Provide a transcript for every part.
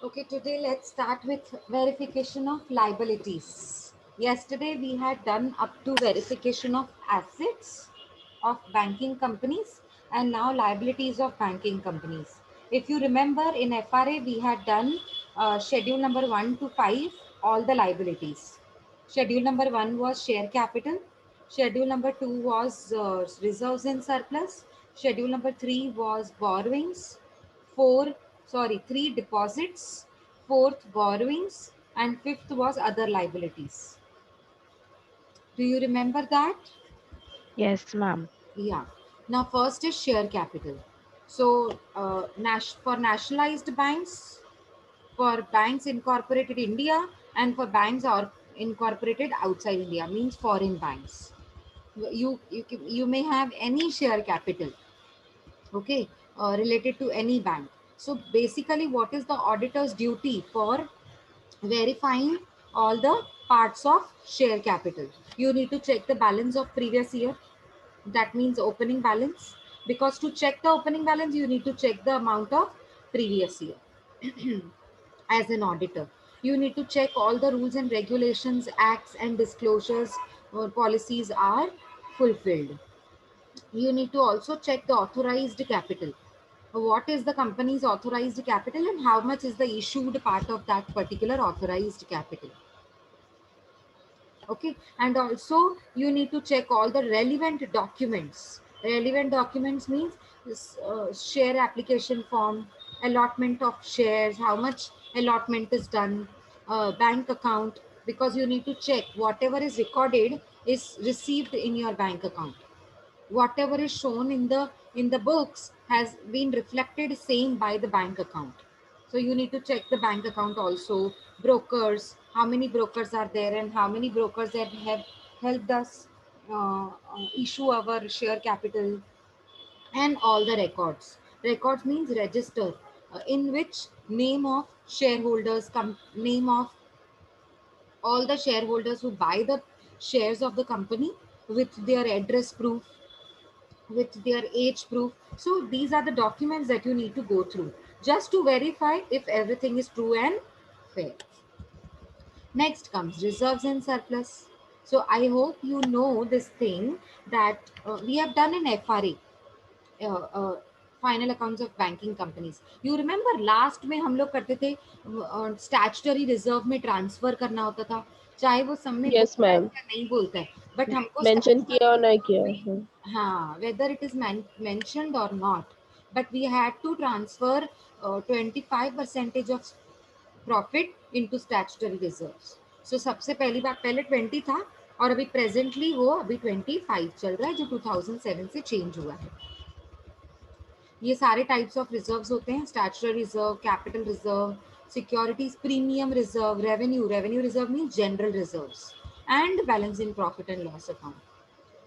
Okay, today let's start with verification of liabilities. Yesterday we had done up to verification of assets of banking companies and now liabilities of banking companies. If you remember in FRA we had done schedule number 1 to 5, all the liabilities. Schedule number 1 was share capital. Schedule number 2 was reserves and surplus. Schedule number 3 was borrowings. 4 sorry 3 deposits, fourth borrowings, and fifth was other liabilities. Do you remember that? Yes, ma'am. Yeah. Now first is share capital. So for nationalized banks, for banks incorporated India, and for banks or incorporated outside India, means foreign banks, you may have any share capital, okay, related to any bank. So basically what is the auditor's duty for verifying all the parts of share capital? You need to check the balance of previous year, that means opening balance, because to check the opening balance you need to check the amount of previous year. As an auditor, you need to check all the rules and regulations, acts and disclosures or policies are fulfilled. You need to also check the authorized capital. What is the company's authorized capital and how much is the issued part of that particular authorized capital? Okay, and also you need to check all the relevant documents. Relevant documents means this, share application form, allotment of shares, how much allotment is done, bank account, because you need to check whatever is recorded is received in your bank account. Whatever is shown in the books has been reflected same by the bank account. So you need to check the bank account also. Brokers, how many brokers are there and how many brokers that have helped us issue our share capital, and all the records. Records means register, in which name of shareholders, name of all the shareholders who buy the shares of the company, with their address proof, with their age proof. So these are the documents that you need to go through just to verify if everything is true and fair. Next comes reserves and surplus. So I hope you know this thing that we have done in FRA, final accounts of banking companies. You remember last में हम लोग करते थे statutory reserve में transfer करना होता था, चाहे वो सब में यस बोलता है मैम, या नहीं बोलता है, बट हमको मेंशन स्टैट्यूटरी किया और नहीं किया में, है। हाँ, whether it is mentioned or not, but we had to transfer 25 percentage of profit into statutory reserves. So सबसे पहली बार पहले 20 था और अभी प्रेजेंटली वो अभी 25 चल रहा है, जो 2007 से चेंज हुआ है. ये सारे टाइप्स ऑफ रिजर्व्स होते हैं: statutory reserve, capital reserve, securities premium reserve, revenue, revenue reserve mean general reserves, and balance in profit and loss account.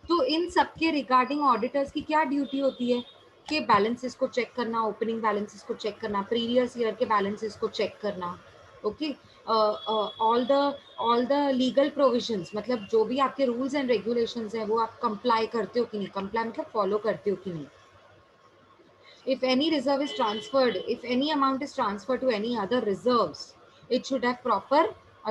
तो इन सब के रिगार्डिंग ऑडिटर्स की क्या ड्यूटी होती है कि बैलेंसेस को चेक करना, ओपनिंग बैलेंसेस को चेक करना, प्रीवियस ईयर के बैलेंसेस को चेक करना. Okay, all the legal provisions, मतलब जो भी आपके रूल्स एंड रेगुलेशंस हैं वो आप कंप्लाई करते हो कि नहीं, कंप्लाई मतलब फॉलो करते हो कि नहीं. If any reserve is transferred, if any amount is transferred to any other reserves, it should have proper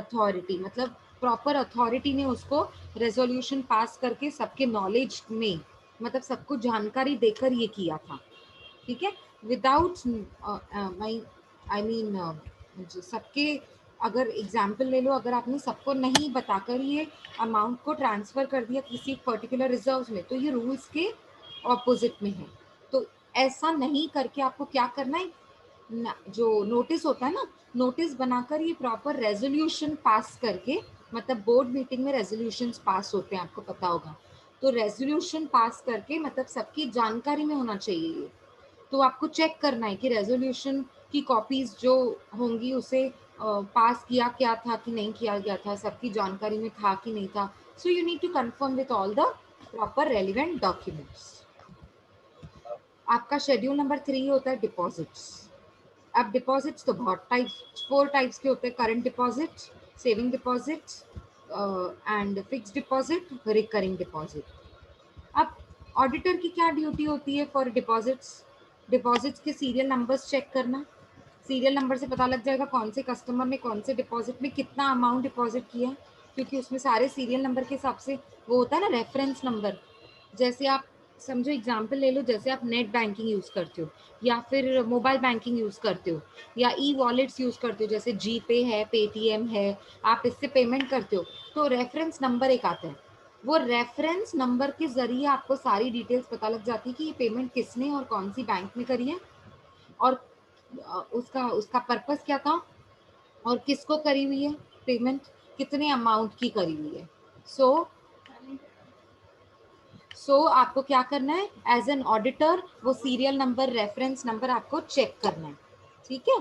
authority. मतलब प्रॉपर अथॉरिटी ने उसको रेजोल्यूशन पास करके सबके नॉलेज में, मतलब सबको जानकारी देकर ये किया था. ठीक है, विदाउट आई मीन सबके, अगर एग्जाम्पल ले लो, अगर आपने सबको नहीं बताकर ये अमाउंट को ट्रांसफर कर दिया किसी पर्टिकुलर रिजर्व में, तो ये रूल्स के ऑपोजिट में है. तो ऐसा नहीं करके आपको क्या करना है, जो नोटिस होता है ना, नोटिस बनाकर ये प्रॉपर रेजोल्यूशन पास करके, मतलब बोर्ड मीटिंग में रेजोल्यूशन पास होते हैं, आपको पता होगा. तो रेजोल्यूशन पास करके मतलब सबकी जानकारी में होना चाहिए ये. तो आपको चेक करना है कि रेजोल्यूशन की कॉपीज जो होंगी उसे पास किया क्या था कि नहीं किया गया था, सबकी जानकारी में था कि नहीं था. So you need to confirm with all the proper relevant documents. आपका शेड्यूल नंबर 3 होता है डिपॉजिट्स. अब डिपॉजिट्स तो बहुत टाइप्स, 4 टाइप्स के होते हैं: current deposit, saving deposit, and fixed deposit, recurring deposit. अब ऑडिटर की क्या ड्यूटी होती है फॉर डिपॉजिट्स? डिपॉजिट्स के सीरियल नंबर्स चेक करना, सीरियल नंबर से पता लग जाएगा कौन से कस्टमर ने कौन से डिपॉजिट में कितना अमाउंट डिपॉजिट किया है, क्योंकि उसमें सारे सीरियल नंबर के हिसाब से वो होता है ना रेफरेंस नंबर। जैसे आप समझो एग्जांपल ले लो, जैसे आप नेट बैंकिंग यूज़ करते हो या फिर मोबाइल बैंकिंग यूज़ करते हो या ई वॉलेट्स यूज़ करते हो, जैसे जी पे है, पेटीएम है, आप इससे पेमेंट करते हो, तो रेफरेंस नंबर एक आता है। वो रेफरेंस नंबर के ज़रिए आपको सारी डिटेल्स पता लग जाती है कि ये पेमेंट किसने और कौन सी बैंक में करी है, और उसका उसका पर्पस क्या था, और किसको करी हुई है पेमेंट, कितने अमाउंट की करी हुई है। सो आपको क्या करना है, एज एन ऑडिटर वो सीरियल नंबर, रेफरेंस नंबर आपको चेक करना है, ठीक है।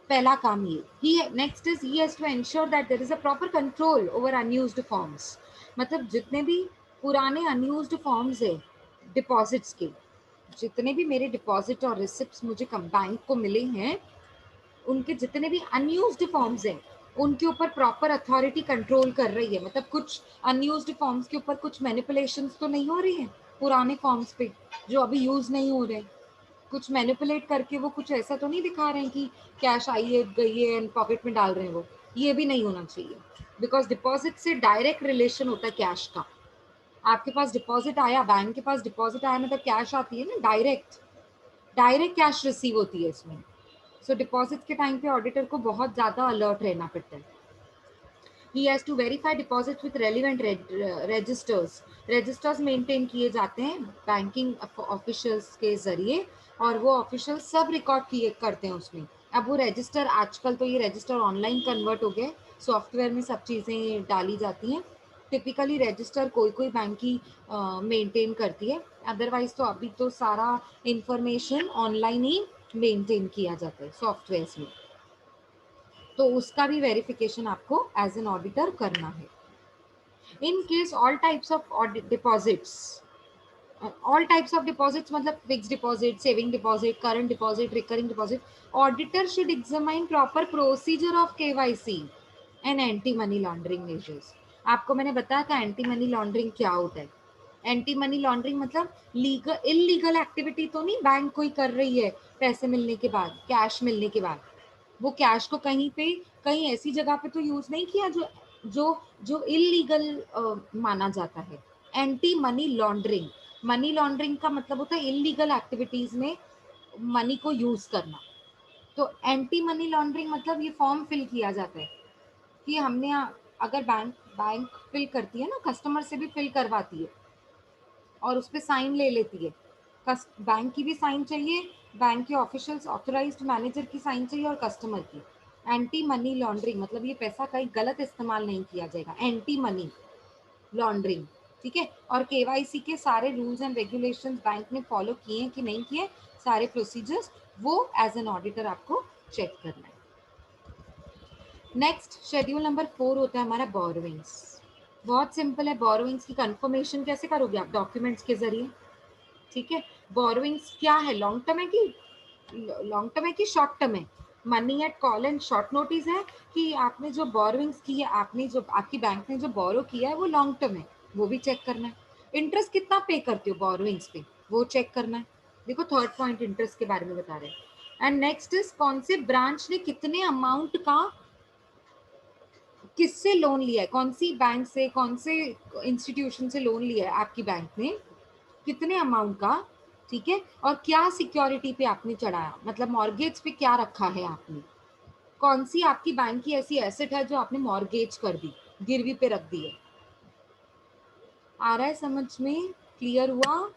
पहला काम ये ही है। Next is he has to ensure that there is a proper control over unused forms. मतलब जितने भी पुराने अनयूज्ड फॉर्म्स है डिपॉजिट्स के, जितने भी मेरे डिपॉजिट और रिसिप्ट्स मुझे बैंक को मिले हैं, उनके जितने भी अनयूज्ड फॉर्म्स हैं उनके ऊपर प्रॉपर अथॉरिटी कंट्रोल कर रही है। मतलब कुछ अनयूज्ड फॉर्म्स के ऊपर कुछ मैनिपुलेशंस तो नहीं हो रही हैं पुराने फॉर्म्स पे जो अभी यूज नहीं हो रहे, कुछ मैनिपुलेट करके वो कुछ ऐसा तो नहीं दिखा रहे हैं कि कैश आई है गई है एंड पॉकेट में डाल रहे हैं, वो ये भी नहीं होना चाहिए। बिकॉज डिपॉजिट से डायरेक्ट रिलेशन होता है कैश का। आपके पास डिपॉजिट आया, बैंक के पास डिपॉजिट आया, मतलब कैश आती है ना, डायरेक्ट डायरेक्ट कैश रिसीव होती है इसमें। सो डिपॉजिट के टाइम पे ऑडिटर को बहुत ज़्यादा अलर्ट रहना पड़ता है। He has to verify deposit with relevant registers. Registers maintain किए जाते हैं बैंकिंग ऑफिशियल्स के जरिए, और वो ऑफिशियल सब रिकॉर्ड किए करते हैं उसमें। अब वो रजिस्टर, आजकल तो ये रजिस्टर ऑनलाइन कन्वर्ट हो गए, सॉफ्टवेयर में सब चीज़ें डाली जाती हैं। टिपिकली रजिस्टर कोई कोई बैंक की मेंटेन करती है, अदरवाइज तो अभी तो सारा इंफॉर्मेशन ऑनलाइन ही मेंटेन किया जाता है सॉफ्टवेयर में। तो उसका भी वेरिफिकेशन आपको एज एन ऑडिटर करना है। In case all types of deposits, all types of deposits मतलब fix deposit, saving deposit, current deposit, recurring deposit, auditor should examine proper procedure of KYC and anti money laundering measures. आपको मैंने बताया था anti money laundering क्या होता है। Anti money laundering मतलब legal illegal activity तो नहीं बैंक कोई कर रही है पैसे मिलने के बाद, कैश मिलने के बाद, वो कैश को कहीं पे कहीं ऐसी जगह पे तो यूज नहीं किया जो जो जो इलीगल माना जाता है। Anti money laundering, money laundering का मतलब होता है इलीगल एक्टिविटीज में मनी को यूज करना। तो एंटी मनी लॉन्ड्रिंग मतलब ये फॉर्म फिल किया जाता है कि हमने अगर बैंक बैंक फिल करती है ना, कस्टमर से भी फिल करवाती है और उस पर साइन ले लेती है। बैंक की भी साइन चाहिए, बैंक के ऑफिशियल्स ऑथराइज्ड मैनेजर की साइन चाहिए और कस्टमर की। एंटी मनी लॉन्ड्रिंग मतलब ये पैसा कहीं गलत इस्तेमाल नहीं किया जाएगा, एंटी मनी लॉन्ड्रिंग, ठीक है। और केवाईसी के सारे रूल्स एंड रेगुलेशंस बैंक ने फॉलो किए कि नहीं किए, सारे प्रोसीजर्स, वो एज एन ऑडिटर आपको चेक करना है। नेक्स्ट शेड्यूल नंबर 4 होता है हमारा बोरोइंग्स। बहुत सिंपल है, बोरोइंग्स की कंफर्मेशन कैसे करोगे आप, डॉक्यूमेंट्स के जरिए, ठीक है। बोरोइंग्स क्या है, लॉन्ग टर्म है कि शॉर्ट टर्म है, money at call and short notice है, कि आपने जो बोरोइंग्स की है, आपने जो आपकी बैंक ने जो बोरो किया है वो लॉन्ग टर्म है, वो भी चेक करना है। इंटरेस्ट कितना पे करते हो बोरोइंग्स पे, वो चेक करना है। देखो थर्ड पॉइंट इंटरेस्ट के बारे में बता रहे हैं। एंड नेक्स्ट इज कौन से ब्रांच ने कितने अमाउंट का किससे लोन लिया है, कौन सी बैंक से, कौन से इंस्टीट्यूशन से लोन लिया है आपकी बैंक ने, कितने अमाउंट का, ठीक है। और क्या सिक्योरिटी पे आपने चढ़ाया, मतलब मॉर्गेज पे क्या रखा है आपने, कौन सी आपकी बैंक की ऐसी एसेट है जो आपने मॉर्गेज कर दी, गिरवी पे रख दी है। आ रहा है समझ में, क्लियर हुआ?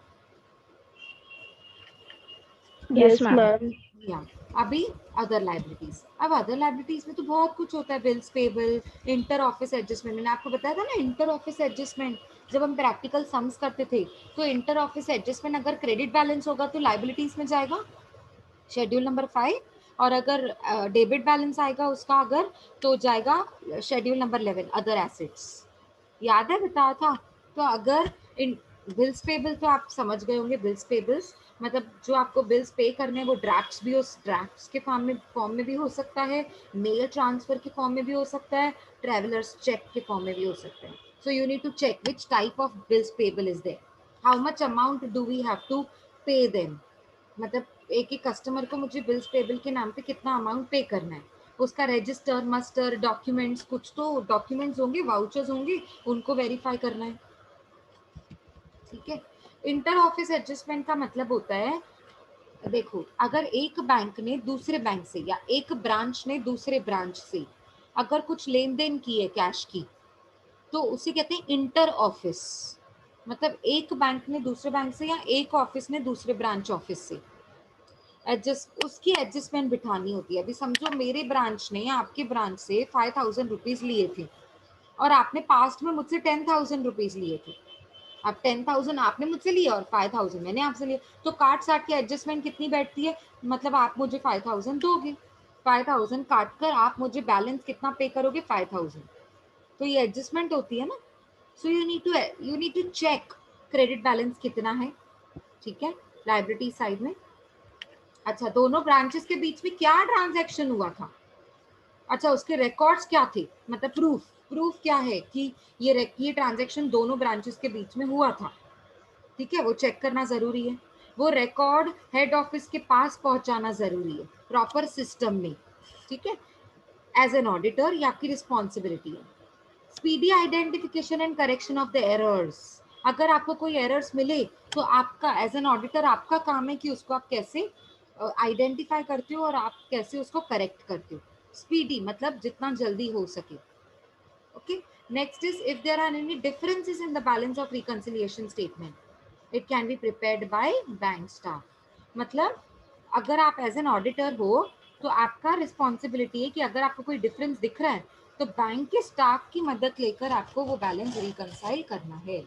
Yes, Yes, ma'am. ma'am. या अभी अदर लाइबिलिटीज, अब अदर लाइबिलिटीज में तो बहुत कुछ होता है, bills payable, inter office adjustment, मैंने आपको बताया था ना इंटर ऑफिस एडजस्टमेंट, जब हम प्रैक्टिकल सम्स करते थे तो इंटर ऑफिस एडजस्टमेंट अगर क्रेडिट बैलेंस होगा तो लाइबिलिटीज में जाएगा शेड्यूल नंबर 5, और अगर डेबिट बैलेंस आएगा उसका अगर, तो जाएगा शेड्यूल नंबर 11 अदर एसेट्स। याद है बताया था। तो अगर इन बिल्स पेबल तो आप समझ गए होंगे, बिल्स पेबल्स मतलब जो आपको बिल्स पे करने हैं वो ड्राफ्ट्स भी, उस ड्राफ्ट्स के फॉर्म में भी हो सकता है, मेल ट्रांसफर के फॉर्म में भी हो सकता है, ट्रेवलर्स चेक के फॉर्म में भी हो सकता है। So you need to check which type of bills payable is there, how much amount do we have to pay them, मतलब एक एक कस्टमर को मुझे बिल्स पेबल के नाम पे कितना अमाउंट पे करना है, उसका रजिस्टर मस्टर डॉक्यूमेंट्स, कुछ तो डॉक्यूमेंट्स होंगे, वाउचर्स होंगे, उनको वेरीफाई करना है। ठीक है। इंटर ऑफिस एडजस्टमेंट का मतलब होता है, देखो अगर एक बैंक ने दूसरे बैंक से या एक ब्रांच ने दूसरे ब्रांच से अगर कुछ लेन देन की है कैश की, तो उसे कहते हैं इंटर ऑफिस। मतलब एक बैंक ने दूसरे बैंक से या एक ऑफिस ने दूसरे ब्रांच ऑफिस से एडजस्ट, उसकी एडजस्टमेंट बिठानी होती है। अभी समझो मेरे ब्रांच ने आपके ब्रांच से 5000 रुपीज लिए थे और आपने पास्ट में मुझसे 10,000 रुपीज लिए थे। अब 10,000 आपने मुझसे लिया और 5,000 मैंने आपसे लिया, तो काट साट के एडजस्टमेंट कितनी बैठती है, मतलब आप मुझे 5,000 दोगे, 5,000 काट कर आप मुझे बैलेंस कितना पे करोगे, 5,000। तो ये एडजस्टमेंट होती है ना। So you need to check credit balance कितना है। ठीक है, लाइबिलिटी साइड में। अच्छा, दोनों ब्रांचेस के बीच में क्या ट्रांजैक्शन हुआ था, अच्छा उसके रिकॉर्ड्स क्या थे, मतलब प्रूफ, प्रूफ क्या है कि ये ट्रांजैक्शन दोनों ब्रांचेस के बीच में हुआ था। ठीक है, वो चेक करना जरूरी है। वो रिकॉर्ड हेड ऑफिस के पास पहुंचाना जरूरी है प्रॉपर सिस्टम में। ठीक है, एज एन ऑडिटर ये आपकी रिस्पॉन्सिबिलिटी है। Speedy identification and correction of the errors, अगर आपको कोई एरर्स मिले तो आपका एज एन ऑडिटर आपका काम है कि उसको आप कैसे आइडेंटिफाई करते हो और आप कैसे उसको करेक्ट करते हो। स्पीडी मतलब जितना जल्दी हो सके। Okay, next is if there are any differences in the balance of reconciliation statement it can be prepared by bank staff. मतलब अगर आप एज एन ऑडिटर हो तो आपका रिस्पॉन्सिबिलिटी है कि अगर आपको कोई डिफरेंस दिख रहा है तो बैंक के स्टाफ की मदद लेकर आपको वो बैलेंस रिकंसाइल करना है।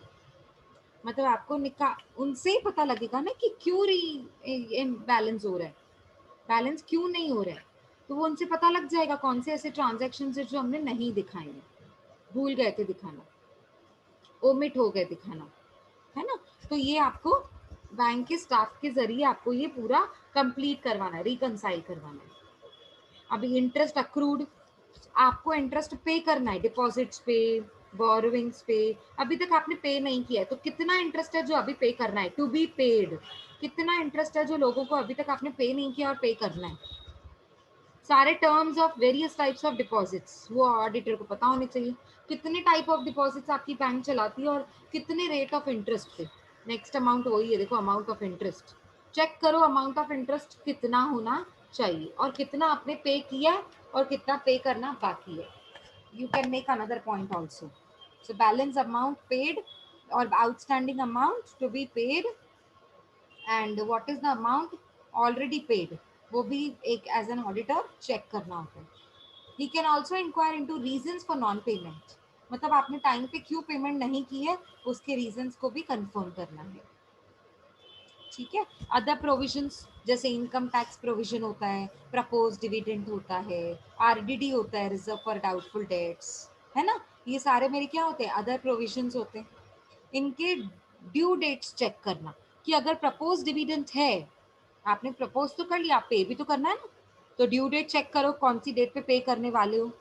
मतलब आपको उनसे ही पता लगेगा ना कि क्यों बैलेंस हो रहा है, बैलेंस क्यों नहीं हो रहा है, तो वो उनसे पता लग जाएगा कौन से ऐसे ट्रांजेक्शन है जो हमने नहीं दिखाए हैं, भूल गए थे दिखाना, ओमिट हो गए दिखाना, है ना। तो ये आपको बैंक के स्टाफ के जरिए आपको ये पूरा कंप्लीट करवाना है, रिकंसाइल करवाना है। अभी इंटरेस्ट अक्रूड, आपको इंटरेस्ट पे करना है डिपॉजिट्स पे, बोरोविंग्स पे, अभी तक आपने पे नहीं किया है तो कितना इंटरेस्ट है जो अभी पे करना है, टू बी पेड, कितना इंटरेस्ट है जो लोगों को अभी तक आपने पे नहीं किया और पे करना है। सारे terms of various types of deposits वो ऑडिटर को पता होने चाहिए, कितने टाइप ऑफ डिपॉजिट्स आपकी बैंक चलाती है और कितने रेट ऑफ इंटरेस्ट पे। नेक्स्ट अमाउंट वही है, देखो अमाउंट ऑफ इंटरेस्ट चेक करो, अमाउंट ऑफ इंटरेस्ट कितना होना चाहिए और कितना आपने पे किया है और कितना पे करना बाकी है। You can make another point also. So balance amount paid और outstanding amount to be paid and what is the amount already paid, वो भी एक एज एन ऑडिटर चेक करना होता है। He can also inquire into reasons for non payment, मतलब आपने time पे क्यों पेमेंट नहीं की है उसके रीजंस को भी कंफर्म करना है। ठीक है, अदर प्रोविजंस जैसे इनकम टैक्स प्रोविजन होता है, प्रपोज डिविडेंड होता है, आरडीडी होता है, रिजर्व फॉर डाउटफुल डेट्स, है ना। ये सारे मेरे क्या होते हैं, अदर प्रोविजंस होते हैं। इनके ड्यू डेट्स चेक करना कि अगर प्रपोज डिविडेंड है, आपने प्रपोज तो कर लिया, आप पे भी तो करना है ना, तो ड्यू डेट चेक करो कौन सी डेट पे करने वाले हो,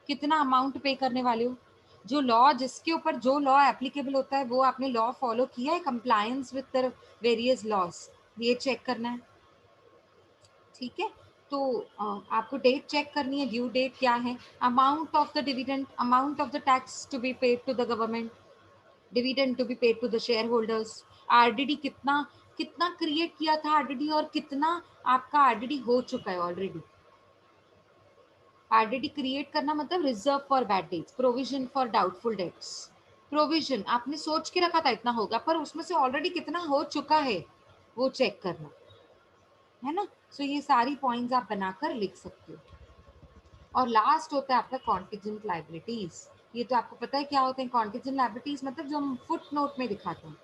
कितना अमाउंट पे करने वाले हो, जो लॉ जिसके ऊपर जो लॉ एप्लीकेबल होता है वो आपने लॉ फॉलो किया है, compliance with the various laws, ये चेक करना है। ठीक है, तो आपको डेट चेक करनी है, ड्यू डेट क्या है, amount of the dividend, amount of the tax to be paid to the government, dividend to be paid to the share holders, RDD कितना कितना क्रिएट किया था आरडीडी और कितना आपका आरडीडी हो चुका है ऑलरेडी। आरडीडी क्रिएट करना मतलब reserve for bad debts, provision for doubtful debts, provision आपने सोच के रखा था इतना होगा पर उसमें से ऑलरेडी कितना हो चुका है वो चेक करना, है ना। सो ये सारी पॉइंट्स आप बनाकर लिख सकते हो। और लास्ट होता है आपका कॉन्टिजेंट लाइबिलिटीज। ये तो आपको पता है क्या होते हैं कॉन्टिजेंट लाइबिलिटीज, मतलब जो हम फुट नोट में दिखाते हैं,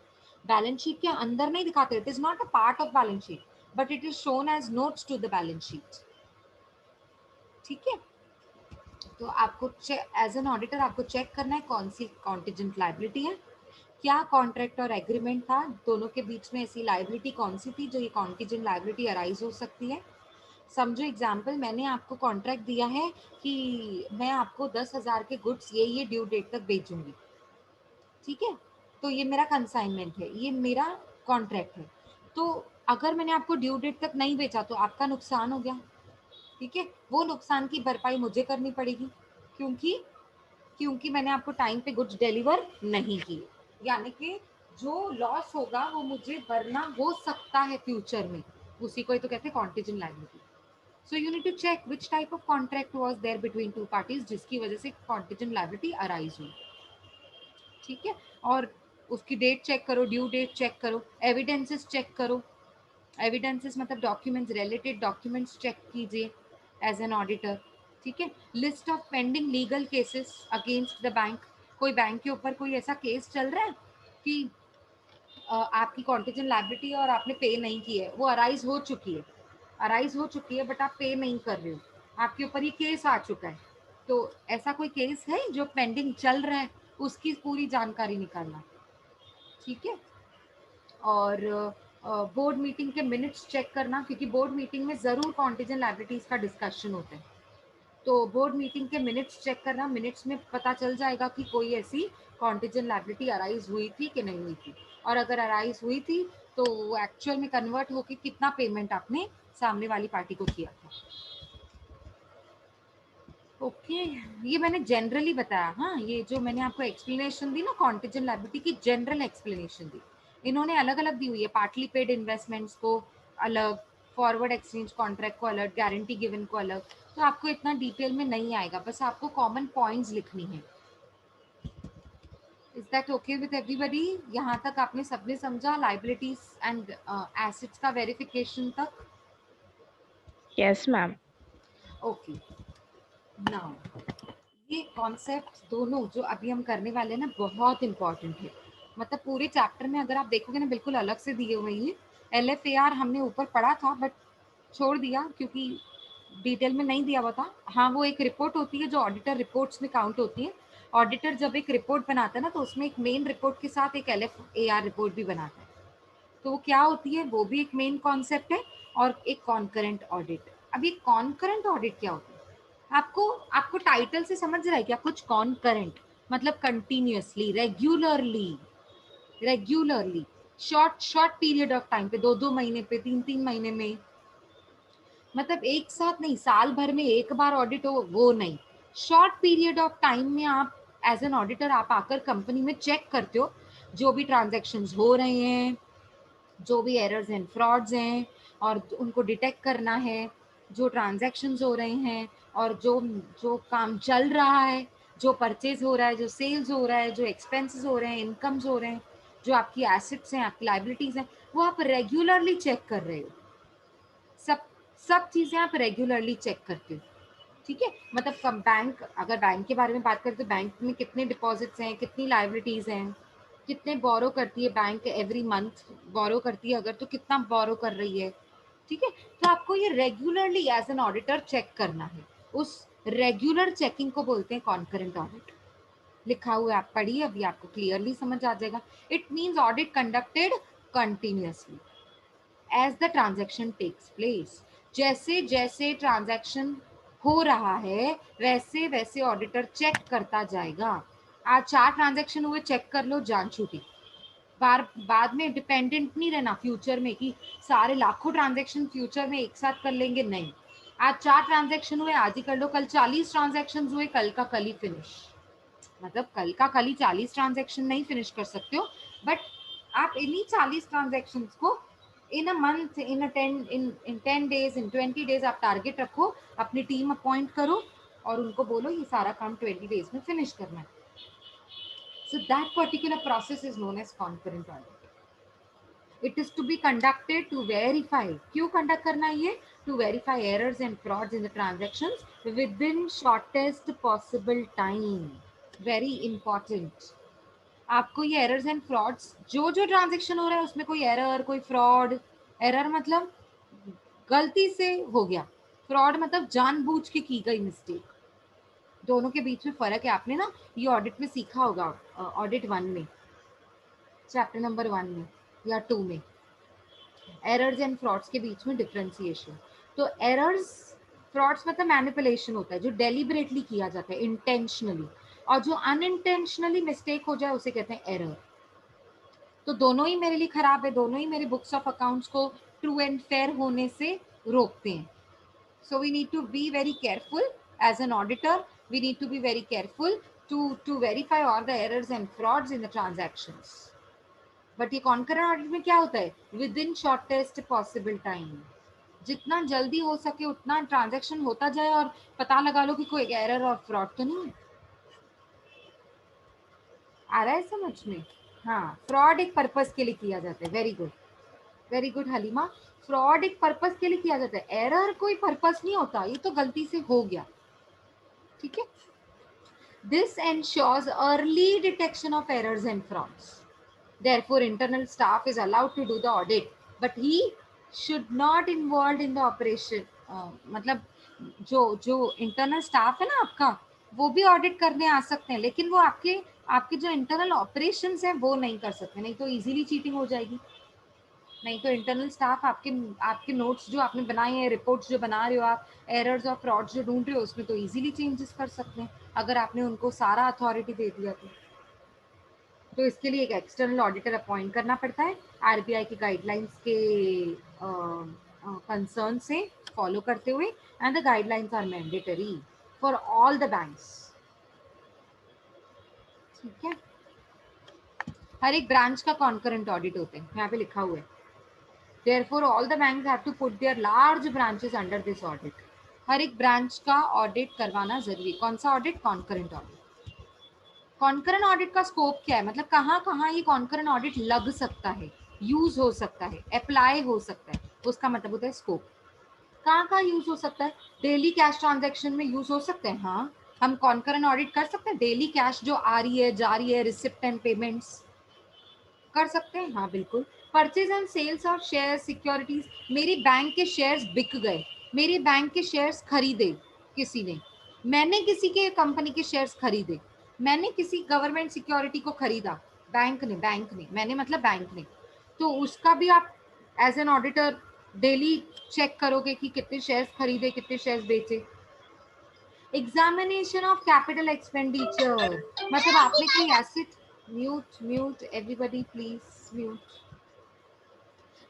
बैलेंस शीट के अंदर नहीं दिखाते, it is not a part of balance sheet but it is shown as notes to the balance sheet. ठीक है, तो आपको एज एन ऑडिटर आपको चेक करना है कौन सी कॉन्टिजेंट लाइबिलिटी है, क्या कॉन्ट्रैक्ट और एग्रीमेंट था दोनों के बीच में, ऐसी लाइबिलिटी कौन सी थी जो ये कॉन्टिजेंट लाइबिलिटी अराइज हो सकती है। समझो एग्जाम्पल, मैंने आपको कॉन्ट्रैक्ट दिया है कि मैं आपको 10,000 के गुड्स ये ड्यू डेट तक बेचूंगी। ठीक है, तो ये मेरा कंसाइनमेंट है, ये मेरा कॉन्ट्रैक्ट है। तो अगर मैंने आपको ड्यू डेट तक नहीं बेचा तो आपका नुकसान हो गया, ठीक है। वो नुकसान की भरपाई मुझे करनी पड़ेगी, क्योंकि क्योंकि मैंने आपको टाइम पे गुड्स डिलीवर नहीं किए, यानी कि जो लॉस होगा वो मुझे भरना हो सकता है फ्यूचर में, उसी को ही तो कहते हैं contingent liability. So you need to check which type of contract was there between two parties जिसकी वजह से कॉन्टिजेंट लायबिलिटी अराइज हुई, ठीक है। और उसकी डेट चेक करो, ड्यू डेट चेक करो, एविडेंसेस चेक करो। एविडेंसेस मतलब डॉक्यूमेंट्स, रिलेटेड डॉक्यूमेंट्स चेक कीजिए एज एन ऑडिटर, ठीक है। List of pending legal cases against the bank, कोई बैंक के ऊपर कोई ऐसा केस चल रहा है कि आपकी कॉन्टिजेंट लायबिलिटी और आपने पे नहीं की है, वो अराइज हो चुकी है, अराइज हो चुकी है बट आप पे नहीं कर रहे हो, आपके ऊपर ये केस आ चुका है, तो ऐसा कोई केस है जो पेंडिंग चल रहा है, उसकी पूरी जानकारी निकालना, ठीक है। और बोर्ड मीटिंग के मिनट्स चेक करना, क्योंकि बोर्ड मीटिंग में ज़रूर कॉन्टिजेंट लायबिलिटीज़ का डिस्कशन होता है, तो बोर्ड मीटिंग के मिनट्स चेक करना, मिनट्स में पता चल जाएगा कि कोई ऐसी कॉन्टिजेंट लायबिलिटी अराइज हुई थी कि नहीं हुई थी, और अगर अराइज हुई थी तो वो एक्चुअल में कन्वर्ट होकर कितना पेमेंट आपने सामने वाली पार्टी को किया था। ओके, ये मैंने जनरली बताया, हाँ, ये जो मैंने आपको एक्सप्लेनेशन दी ना कॉन्टिजेंट लायबिलिटी की, जनरल एक्सप्लेनेशन दी, इन्होंने अलग अलग दी हुई है, पार्टली पेड इन्वेस्टमेंट्स को अलग, फॉरवर्ड एक्सचेंज कॉन्ट्रैक्ट को अलग, गारंटी गिवन को अलग, तो आपको इतना डिटेल में नहीं आएगा, बस आपको कॉमन पॉइंट्स लिखनी है। Is that okay with everybody? यहाँ तक आपने सबने समझा, लाइबिलिटीज एंड एसेट्स का वेरिफिकेशन तक? Yes, ma'am. ओके, नाउ ये कॉन्सेप्ट दोनों जो अभी हम करने वाले हैं ना बहुत इंपॉर्टेंट है, मतलब पूरे चैप्टर में अगर आप देखोगे ना बिल्कुल अलग से दिए हुए हैं। LFAR हमने ऊपर पढ़ा था बट छोड़ दिया क्योंकि डिटेल में नहीं दिया हुआ था। हाँ, वो एक रिपोर्ट होती है जो ऑडिटर रिपोर्ट्स में काउंट होती है। ऑडिटर जब एक रिपोर्ट बनाता है ना तो उसमें एक मेन रिपोर्ट के साथ एक LFAR रिपोर्ट भी बनाता है, तो वो क्या होती है, वो भी एक मेन कॉन्सेप्ट है। और एक कॉन्करेंट ऑडिट। अब ये कॉन्करेंट ऑडिट क्या होता है, आपको आपको टाइटल से समझ रहा है क्या कुछ? कॉन्करेंट मतलब continuously, regularly, regularly, short short period of time पे, 2-2 महीने पे, 3-3 महीने में, मतलब एक साथ नहीं, साल भर में एक बार ऑडिट हो वो नहीं, शॉर्ट पीरियड ऑफ टाइम में आप एज एन ऑडिटर आप आकर कंपनी में चेक करते हो जो भी ट्रांजेक्शन्स हो रहे हैं, जो भी एरर्स एंड फ्रॉड्स हैं, और उनको डिटेक्ट करना है, जो ट्रांजैक्शंस हो रहे हैं, और जो जो काम चल रहा है, जो परचेज हो रहा है, जो सेल्स हो रहा है, जो एक्सपेंसेस हो रहे हैं, इनकम्स हो रहे हैं, जो आपकी एसेट्स हैं, आपकी लाइबिलिटीज हैं, वो आप रेगुलरली चेक कर रहे हो। सब सब चीज़ें आप रेगुलरली चेक करते हो, ठीक है। मतलब कब बैंक, अगर बैंक के बारे में बात करें तो बैंक में कितने डिपॉजिट्स हैं, कितनी लाइबिलिटीज हैं, कितने बोरो करती है बैंक एवरी मंथ, बोरो करती है अगर तो कितना बोरो कर रही है, ठीक है। तो आपको ये regularly as an auditor check करना है, उस रेगुलर चेकिंग को बोलते हैं कॉन्करेंट ऑडिट। लिखा हुआ है, आप पढ़िए, अभी आपको क्लियरली समझ आ जाएगा। It means audit conducted continuously as the transaction takes place, जैसे जैसे ट्रांजैक्शन हो रहा है वैसे वैसे ऑडिटर चेक करता जाएगा। आज 4 ट्रांजैक्शन हुए, चेक कर लो, जान छूटी। बार बाद में डिपेंडेंट नहीं रहना फ्यूचर में कि सारे लाखों ट्रांजैक्शन फ्यूचर में एक साथ कर लेंगे, नहीं। आज 4 ट्रांजैक्शन हुए, आज ही कर लो, कल 40 ट्रांजैक्शन हुए, कल का कल ही फिनिश। मतलब कल का कल ही 40 ट्रांजैक्शन नहीं फिनिश कर सकते हो, बट आप इन्हीं 40 ट्रांजैक्शन को in a month, in a 10 days, in 20 days आप टारगेट रखो, अपनी टीम अपॉइंट करो और उनको बोलो ये सारा काम 20 डेज में फिनिश करना है। So that particular process is known as concurrent audit. It is to be conducted to verify, क्यों कंडक्ट करना है ये? To verify errors and frauds in the transactions within shortest possible time. Very important. आपको ये errors and frauds, जो जो transaction हो रहा है उसमें कोई एरर, कोई फ्रॉड, एरर मतलब गलती से हो गया, फ्रॉड मतलब जानबूझ के की गई मिस्टेक, दोनों के बीच में फर्क है। आपने ना ये ऑडिट में सीखा होगा, ऑडिट 1 में, चैप्टर नंबर 1 में या 2 में, एरर्स एंड फ्रॉड्स के बीच में डिफ्रेंसिएशन। तो एरर्स, फ्रॉड्स मतलब मैनिपुलेशन होता है जो डेलिबरेटली किया जाता है, इंटेंशनली, और जो अनइंटेंशनली मिस्टेक हो जाए उसे कहते हैं एरर। तो दोनों ही मेरे लिए खराब है, दोनों ही मेरे बुक्स ऑफ अकाउंट्स को ट्रू एंड फेयर होने से रोकते हैं. So we need to be very careful as an auditor. We need to be very careful to verify all the errors and frauds in the transactions. But ये concurrent audit में क्या होता है? Within shortest possible time. जितना जल्दी हो सके उतना ट्रांजैक्शन होता जाए और पता लगा लो कि कोई एरर और फ्रॉड तो नहीं है. आ रहा है समझ में? हाँ, फ्रॉड एक पर्पस के लिए किया जाता है. Very good Halima. फ्रॉड एक पर्पस के लिए किया जाता है. एरर कोई पर्पस नहीं होता, ये तो गलती से हो गया. ठीक है. This ensures early detection of errors and frauds. Therefore, internal staff is allowed to do the audit, but he should not involved in the operation. मतलब जो इंटरनल स्टाफ है ना आपका, वो भी ऑडिट करने आ सकते हैं, लेकिन वो आपके जो इंटरनल ऑपरेशंस हैं वो नहीं कर सकते, नहीं तो इजीली चीटिंग हो जाएगी. नहीं तो इंटरनल स्टाफ आपके नोट्स जो आपने बनाए हैं, रिपोर्ट्स जो बना रहे हो आप, एरर्स और फ्रॉड्स जो ढूंढ रहे हो, उसमें तो इजीली चेंजेस कर सकते हैं अगर आपने उनको सारा अथॉरिटी दे दिया तो इसके लिए एक एक्सटर्नल ऑडिटर अपॉइंट करना पड़ता है. आरबीआई की गाइडलाइंस के कंसर्न से फॉलो करते हुए, and the guidelines are mandatory for all the banks. ठीक है. हर एक ब्रांच का कॉन्करेंट ऑडिट होते हैं, यहाँ पे लिखा हुआ है. Therefore, all the banks have to put their large branches under this audit. हर एक ब्रांच का ऑडिट करवाना जरूरी. कौन सा audit? Concurrent audit. Concurrent audit का स्कोप क्या है? मतलब कहाँ कहाँ ये कॉन्करेंट ऑडिट लग सकता है, यूज हो सकता है, अप्लाई हो सकता है, उसका मतलब होता है स्कोप. कहाँ कहाँ यूज हो सकता है? डेली कैश ट्रांजेक्शन में यूज हो सकते हैं. हाँ, हम कॉन्करेंट ऑडिट कर सकते हैं. डेली कैश जो आ रही है, जा रही है, रिसिप्ट एंड पेमेंट्स कर सकते हैं. हाँ बिल्कुल. Purchase and sales of share securities. मेरी बैंक के शेयर्स बिक गए, मेरे बैंक के शेयर्स खरीदे किसी ने, मैंने किसी के कंपनी के शेयर्स खरीदे, मैंने किसी गवर्नमेंट सिक्योरिटी को खरीदा, बैंक ने, मैंने मतलब बैंक ने, तो उसका भी आप as an auditor daily check करोगे कि कितने शेयर्स खरीदे, कितने शेयर्स बेचे. Examination of capital expenditure. मतलब आपने कोई asset, mute everybody please, mute.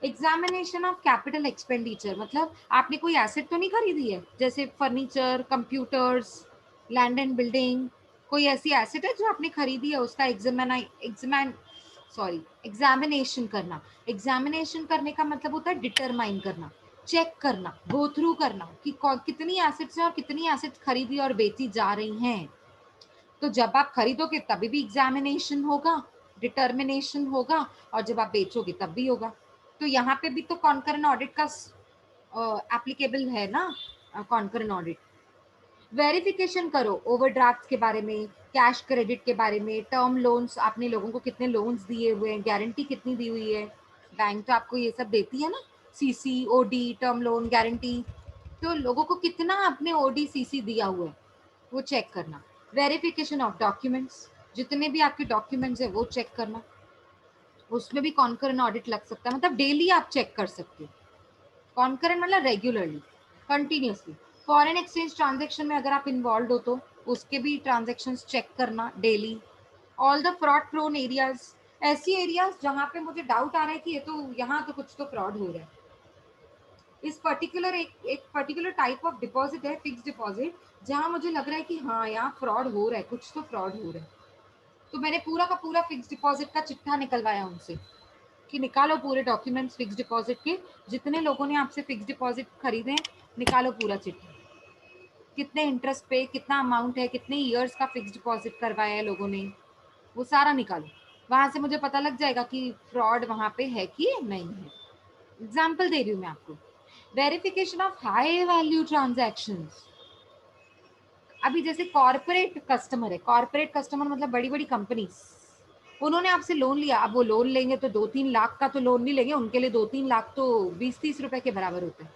Examination of capital expenditure मतलब आपने कोई एसेट तो नहीं खरीदी है, जैसे furniture, computers, land and building. कोई ऐसी एसेट है जो आपने खरीदी है, उसका एग्जामिनेशन करना. एग्जामिनेशन करने का मतलब होता है डिटरमाइन करना, चेक करना, गो थ्रू करना कि कितनी एसेट्स हैं और कितनी एसेट्स खरीदी और बेची जा रही हैं. तो जब आप खरीदोगे तभी भी एग्जामिनेशन होगा, डिटर्मिनेशन होगा, और जब आप बेचोगे तब भी होगा. तो यहाँ पे भी तो कॉन्करेंट ऑडिट का एप्लीकेबल है ना, कॉन्करेंट ऑडिट. वेरिफिकेशन करो ओवरड्राफ्ट के बारे में, कैश क्रेडिट के बारे में, टर्म लोन्स, आपने लोगों को कितने लोन्स दिए हुए हैं, गारंटी कितनी दी हुई है. बैंक तो आपको ये सब देती है ना, CC, OD, term loan, guarantee. तो लोगों को कितना आपने ओडी, सीसी दिया हुआ है, वो चेक करना. वेरिफिकेशन ऑफ डॉक्यूमेंट्स, जितने भी आपके डॉक्यूमेंट्स है वो चेक करना. उसमें भी कॉन्करेंट ऑडिट लग सकता है. मतलब डेली आप चेक कर सकते हो. कॉन्करेंट मतलब regularly, continuously. Foreign exchange transaction में अगर आप इन्वॉल्व हो तो उसके भी ट्रांजेक्शन चेक करना daily. All the fraud prone areas, ऐसी एरियाज जहाँ पे मुझे डाउट आ रहा है कि ये तो यहाँ तो कुछ तो फ्रॉड हो रहा है. इस पर्टिकुलर एक पर्टिकुलर टाइप ऑफ डिपॉजिट है, फिक्स डिपॉजिट, जहाँ मुझे लग रहा है कि हाँ यहाँ फ्रॉड हो रहा है, कुछ तो फ्रॉड हो रहा है. तो मैंने पूरा का पूरा फिक्स डिपॉजिट का चिट्ठा निकलवाया उनसे कि निकालो पूरे डॉक्यूमेंट्स फिक्स डिपॉजिट के, जितने लोगों ने आपसे फिक्स डिपॉजिट खरीदे हैं निकालो पूरा चिट्ठा, कितने इंटरेस्ट पे, कितना अमाउंट है, कितने ईयर्स का फिक्स डिपॉजिट करवाया है लोगों ने, वो सारा निकालो. वहां से मुझे पता लग जाएगा कि फ्रॉड वहां पे है कि नहीं है. एग्जाम्पल दे रही हूँ मैं आपको. Verification of high value transactions. अभी जैसे कॉर्पोरेट कस्टमर है, कॉर्पोरेट कस्टमर मतलब बड़ी बड़ी कंपनीज, उन्होंने आपसे लोन लिया. अब वो लोन लेंगे तो 2-3 लाख का तो लोन नहीं लेंगे, उनके लिए 2-3 लाख तो 20-30 रुपए के बराबर होते हैं.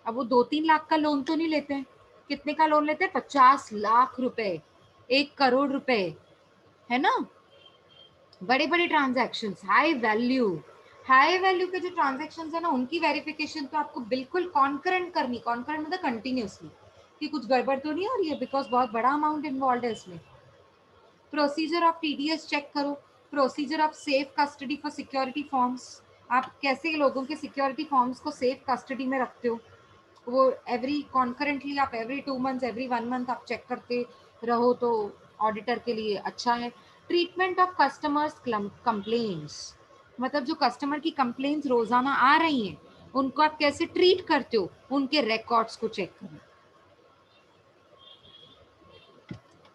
अब वो 2-3 लाख का लोन तो नहीं लेते हैं. कितने का लोन लेते हैं? 50 लाख रुपए, 1 करोड़ रुपए, है ना. बड़े बड़े ट्रांजैक्शन, हाई वैल्यू के जो ट्रांजैक्शन है ना, उनकी वेरिफिकेशन तो आपको बिल्कुल कॉन्करेंट करनी. कॉन्करेंट मतलब कंटिन्यूसली, कि कुछ गड़बड़ तो नहीं हो रही है, बिकॉज बहुत बड़ा अमाउंट इन्वॉल्व है इसमें. प्रोसीजर ऑफ टीडीएस चेक करो. Procedure of safe custody for security forms. आप कैसे लोगों के सिक्योरिटी फॉर्म्स को सेफ कस्टडी में रखते हो, वो एवरी कॉन्करेंटली आप एवरी 2 मंथ्स एवरी 1 मंथ आप चेक करते रहो तो ऑडिटर के लिए अच्छा है। ट्रीटमेंट ऑफ कस्टमर्स कंप्लेंट्स, मतलब जो कस्टमर की कंप्लेंट्स रोजाना आ रही हैं उनको आप कैसे ट्रीट करते हो, उनके रिकॉर्ड्स को चेक करो।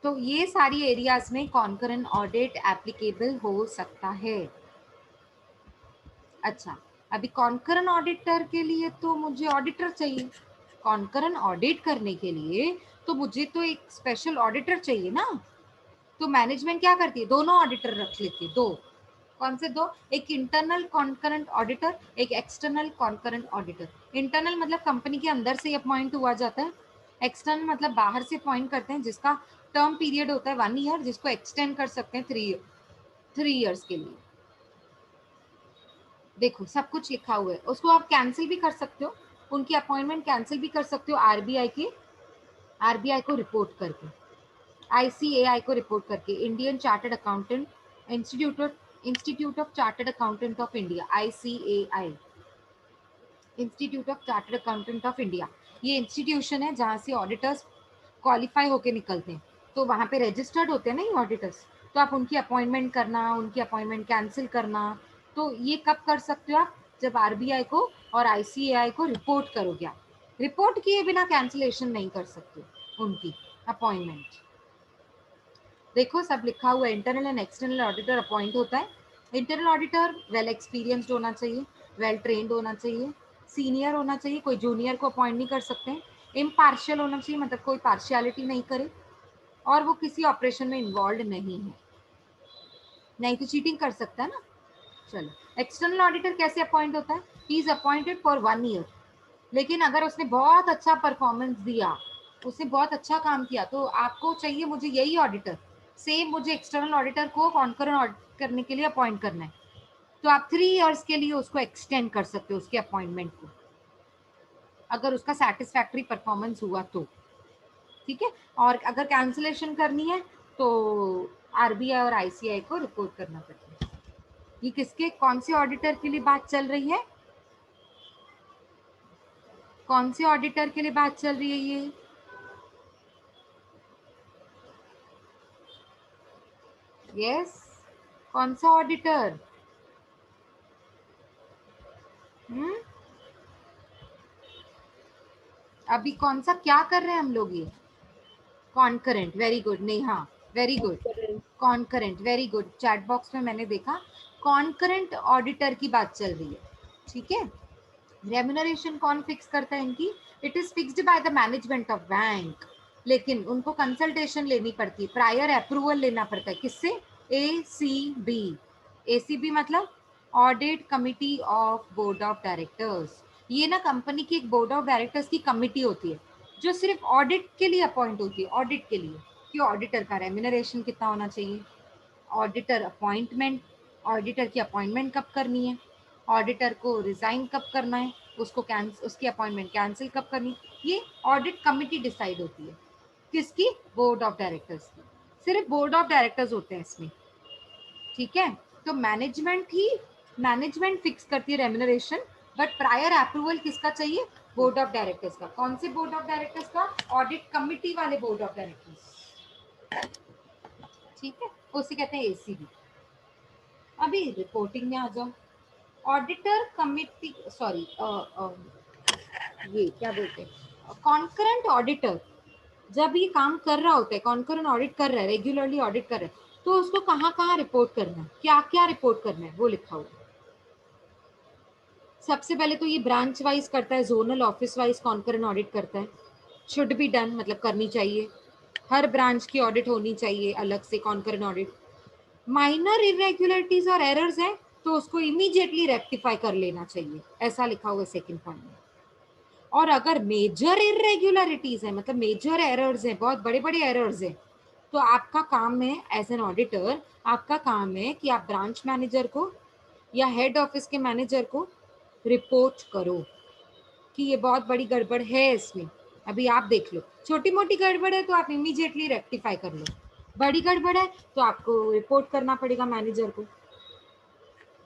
तो ये सारी एरियाज में कॉन्करेंट ऑडिट एप्लीकेबल हो सकता है। अच्छा, अभी कॉन्करेंट ऑडिटर के लिए तो मुझे ऑडिटर चाहिए, कॉन्करेंट ऑडिट करने के लिए तो मुझे तो एक स्पेशल ऑडिटर चाहिए ना। तो मैनेजमेंट क्या करती है, दोनों ऑडिटर रख लेती है, दो। कौन से दो, एक इंटरनल कॉन्करेंट ऑडिटर, एक एक्सटर्नल कॉन्करेंट ऑडिटर। इंटरनल मतलब कंपनी के अंदर से अपॉइंट हुआ जाता है, एक्सटर्नल मतलब बाहर से अपॉइंट करते हैं, जिसका टर्म पीरियड होता है 1 ईयर, जिसको एक्सटेंड कर सकते हैं 3 ईयर्स के लिए। देखो सब कुछ लिखा हुआ है, उसको आप कैंसिल भी कर सकते हो, उनकी अपॉइंटमेंट कैंसिल भी कर सकते हो आरबीआई को रिपोर्ट करके, आईसीएआई को रिपोर्ट करके, Indian chartered accountant institute of chartered accountant of India, ICAI, institute of chartered accountant of India. ये इंस्टीट्यूशन है जहाँ से ऑडिटर्स क्वालिफाई होके निकलते हैं, तो वहाँ पे रजिस्टर्ड होते हैं ना ये ऑडिटर्स। तो आप उनकी अपॉइंटमेंट करना, उनकी अपॉइंटमेंट कैंसिल करना, तो ये कब कर सकते हो आप, जब आरबीआई को और आईसीएआई को रिपोर्ट करोगे। आप रिपोर्ट किए बिना कैंसिलेशन नहीं कर सकते उनकी अपॉइंटमेंट। देखो सब लिखा हुआ है, internal and external auditor appoint होता है। इंटरनल ऑडिटर वेल एक्सपीरियंस्ड होना चाहिए, वेल ट्रेन्ड होना चाहिए, सीनियर होना चाहिए, कोई जूनियर को अपॉइंट नहीं कर सकते। इम्पार्शियल होना चाहिए, मतलब कोई पार्शियलिटी नहीं करे, और वो किसी ऑपरेशन में इन्वॉल्व नहीं है, नहीं तो चीटिंग कर सकता है ना। चलो, एक्सटर्नल ऑडिटर कैसे अपॉइंट होता है, he is appointed for 1 year, लेकिन अगर उसने बहुत अच्छा परफॉर्मेंस दिया, उसने बहुत अच्छा काम किया, तो आपको चाहिए मुझे यही ऑडिटर, सेम मुझे एक्सटर्नल ऑडिटर को कॉन्करेंट ऑडिट करने के लिए अपॉइंट करना है, तो आप 3 इयर्स के लिए उसको एक्सटेंड कर सकते हो उसके अपॉइंटमेंट को, अगर उसका सेटिस्फैक्ट्री परफॉर्मेंस हुआ तो। ठीक है, और अगर कैंसिलेशन करनी है तो आरबीआई और आईसीआई को रिपोर्ट करना पड़ता है। ये किसके, कौन से ऑडिटर के लिए बात चल रही है, कौन से ऑडिटर के लिए बात चल रही है ये, यस, कौन सा ऑडिटर, अभी कौन सा क्या कर रहे हैं हम लोग, ये concurrent, very good Neha, very good, concurrent, very good, chat box में मैंने देखा कॉन्करेंट ऑडिटर की बात चल रही है। ठीक है, रेम्यूनरेशन कौन फिक्स करता है इनकी, it is fixed by the management of bank, लेकिन उनको कंसल्टेशन लेनी पड़ती है, प्रायर अप्रूवल लेना पड़ता है, किससे, एसीबी, एसीबी मतलब audit committee of board of directors. ये ना कंपनी की एक बोर्ड ऑफ डायरेक्टर्स की कमिटी होती है जो सिर्फ ऑडिट के लिए अपॉइंट होती है, ऑडिट के लिए कि ऑडिटर का रेम्यूनरेशन कितना होना चाहिए, ऑडिटर अपॉइंटमेंट, ऑडिटर की अपॉइंटमेंट कब करनी है, ऑडिटर को रिजाइन कब करना है, उसको उसकी अपॉइंटमेंट कैंसिल कब करनी, ये ऑडिट कमिटी डिसाइड होती है, किसकी, बोर्ड ऑफ डायरेक्टर्स की, सिर्फ बोर्ड ऑफ डायरेक्टर्स होते हैं इसमें। ठीक है, तो मैनेजमेंट फिक्स करती है रेम्यूनरेशन, बट प्रायर अप्रूवल किसका चाहिए, बोर्ड ऑफ डायरेक्टर्स का। कौन से बोर्ड ऑफ डायरेक्टर्स का, ऑडिट कमिटी वाले बोर्ड ऑफ डायरेक्टर्स। ठीक है, उसे कहते हैं एसीबी। अभी रिपोर्टिंग में आ जाओ, ऑडिटर कमिटी, सॉरी ये क्या बोलते हैं, कॉन्करेंट ऑडिटर जब ये काम कर रहा होता है, कॉन्करेंट ऑडिट कर रहा है, रेगुलरली ऑडिट कर रहा है, तो उसको कहाँ कहाँ रिपोर्ट करना है, क्या क्या रिपोर्ट करना है वो लिखा हुआ है। सबसे पहले तो ये ब्रांच वाइज करता है, zonal office wise concurrent audit करता है, शुड बी डन मतलब करनी चाहिए, हर ब्रांच की ऑडिट होनी चाहिए अलग से कॉन्करेंट ऑडिट। माइनर इरेगुलरिटीज और एरर्स हैं तो उसको इमीडिएटली रेक्टिफाई कर लेना चाहिए, ऐसा लिखा हुआ है सेकंड पॉइंट में। और अगर मेजर इरेगुलरिटीज है, मतलब मेजर एरर्स हैं, बहुत बड़े बड़े एरर्स हैं, तो आपका काम है एज एन ऑडिटर, आपका काम है कि आप ब्रांच मैनेजर को या हेड ऑफिस के मैनेजर को रिपोर्ट करो कि ये बहुत बड़ी गड़बड़ है इसमें, अभी आप देख लो, छोटी मोटी गड़बड़ है तो आप इमीडिएटली रेक्टिफाई कर लो, बड़ी गड़बड़ है तो आपको रिपोर्ट करना पड़ेगा मैनेजर को।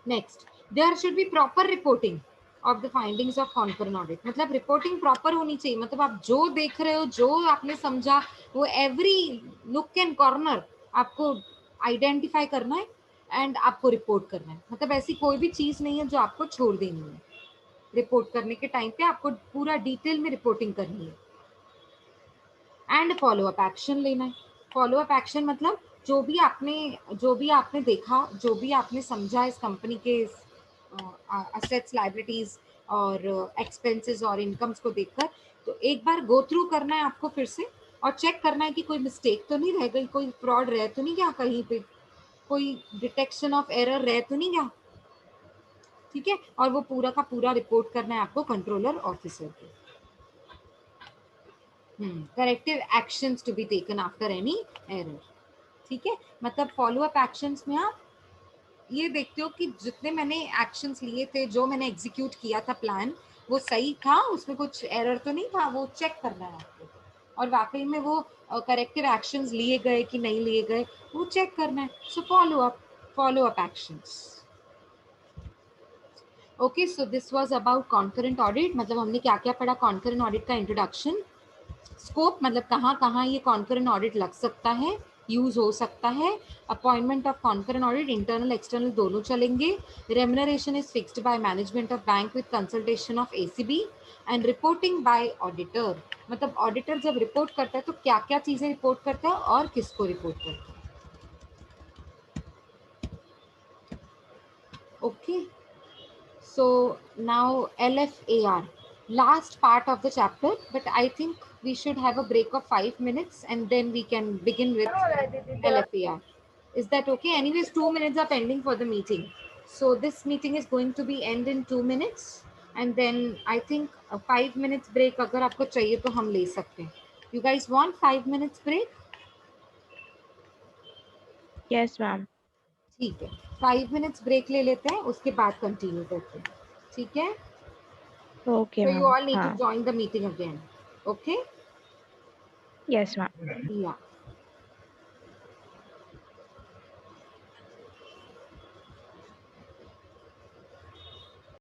Next, there should be proper reporting of the findings of concurrent audit, मतलब रिपोर्टिंग प्रॉपर होनी चाहिए, मतलब आप जो देख रहे हो, जो आपने समझा, वो एवरी लुक एंड कॉर्नर आपको आइडेंटिफाई करना है एंड आपको रिपोर्ट करना है, मतलब ऐसी कोई भी चीज नहीं है जो आपको छोड़ देनी है। रिपोर्ट करने के टाइम पे आपको पूरा डिटेल में रिपोर्टिंग करनी है। एंड फॉलो अप एक्शन लेना है। फॉलो अप एक्शन मतलब जो भी आपने देखा, जो भी आपने समझा इस कंपनी के असेट्स, लायबिलिटीज और एक्सपेंसेस और इनकम्स को देखकर, तो एक बार गो थ्रू करना है आपको फिर से, और चेक करना है कि कोई मिस्टेक तो नहीं रह गई, कोई फ्रॉड रह तो नहीं गया कहीं पे, कोई डिटेक्शन ऑफ एरर रह तो नहीं गया, ठीक है। और वो पूरा का पूरा रिपोर्ट करना है आपको कंट्रोलर ऑफिसर को। Corrective actions to be taken after any error, ठीक है। मतलब फॉलो अप एक्शंस में आप ये देखते हो कि जितने मैंने एक्शंस लिए थे, जो मैंने एग्जीक्यूट किया था प्लान, वो सही था, उसमें कुछ एरर तो नहीं था, वो चेक करना है आपको, और वाकई में वो करेक्टिव एक्शंस लिए गए कि नहीं लिए गए, वो चेक करना है। So follow up actions. Okay, so this was about concurrent audit. मतलब हमने क्या क्या पढ़ा कॉन्करेंट ऑडिट का इंट्रोडक्शन, स्कोप मतलब कहाँ कहाँ ये कॉन्करेंट ऑडिट लग सकता है, यूज हो सकता है, appointment of concurrent audit, internal external दोनों चलेंगे, remuneration is fixed by management of bank with consultation of ACB, and reporting bye auditor, मतलब ऑडिटर जब रिपोर्ट करता है तो क्या क्या चीजें रिपोर्ट करता है और किसको रिपोर्ट करता है। Okay, so now LFAR, last part of the chapter, but I think we should have a break of 5 minutes and then we can begin with LFAR. Is that okay? Anyways, 2 minutes are pending for the meeting, so this meeting is going to be end in 2 minutes, and then I think a 5 minutes break अगर आपको चाहिए तो हम ले सकते हैं। You guys want 5 minutes break? Yes, ma'am. ठीक है, 5 minutes break ले लेते हैं, उसके बाद कंटिन्यू करते हैं, ठीक है। Okay, So you ma'am. all need to हाँ. join the meeting again, okay? Yes, ma'am. Yeah.